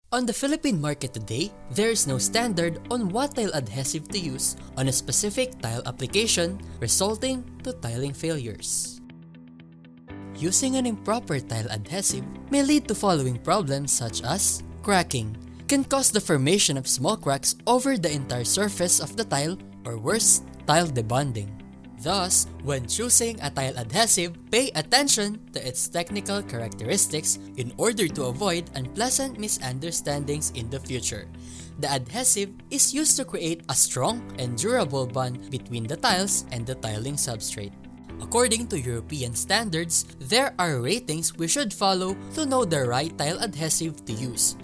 On the Philippine market today, there is no standard on what tile adhesive to use on a specific tile application, resulting to tiling failures. Using an improper tile adhesive may lead to following problems such as cracking, can cause the formation of small cracks over the entire surface of the tile, or worse, tile debonding. Thus, when choosing a tile adhesive, pay attention to its technical characteristics in order to avoid unpleasant misunderstandings in the future. The adhesive is used to create a strong and durable bond between the tiles and the tiling substrate. According to European standards, there are ratings we should follow to know the right tile adhesive to use.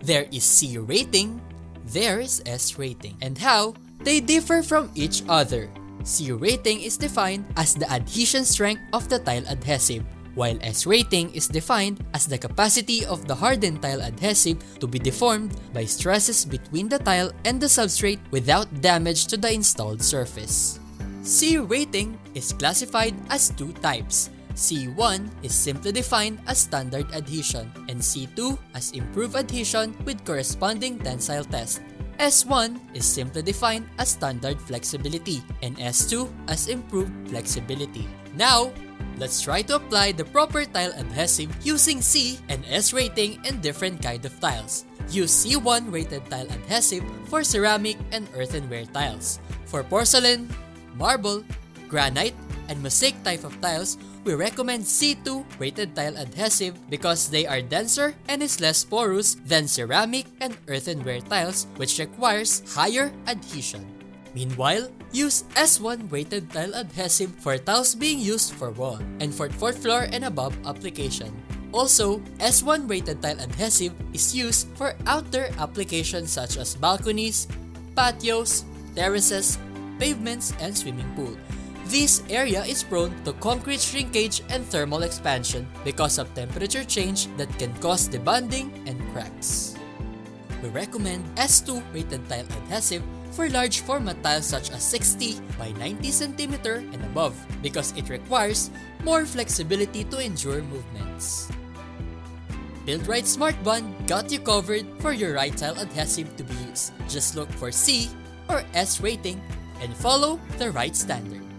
There is C rating, there is S rating, and how they differ from each other. C rating is defined as the adhesion strength of the tile adhesive, while S rating is defined as the capacity of the hardened tile adhesive to be deformed by stresses between the tile and the substrate without damage to the installed surface. C rating is classified as two types. C1 is simply defined as standard adhesion, and C2 as improved adhesion with corresponding tensile test. S1 is simply defined as standard flexibility, and S2 as improved flexibility. Now, let's try to apply the proper tile adhesive using C and S rating in different kind of tiles. Use C1 rated tile adhesive for ceramic and earthenware tiles. For porcelain, marble, granite, and mosaic type of tiles, we recommend C2 rated tile adhesive because they are denser and is less porous than ceramic and earthenware tiles, which requires higher adhesion. Meanwhile, use S1 rated tile adhesive for tiles being used for wall and for fourth floor and above application. Also, S1 rated tile adhesive is used for outer applications such as balconies, patios, terraces, pavements, and swimming pool. This area is prone to concrete shrinkage and thermal expansion because of temperature change that can cause debonding and cracks. We recommend S2 rated tile adhesive for large format tiles such as 60 by 90 cm and above because it requires more flexibility to endure movements. Buildrite Smart Bond got you covered for your right tile adhesive to be used. Just look for C or S rating and follow the right standard.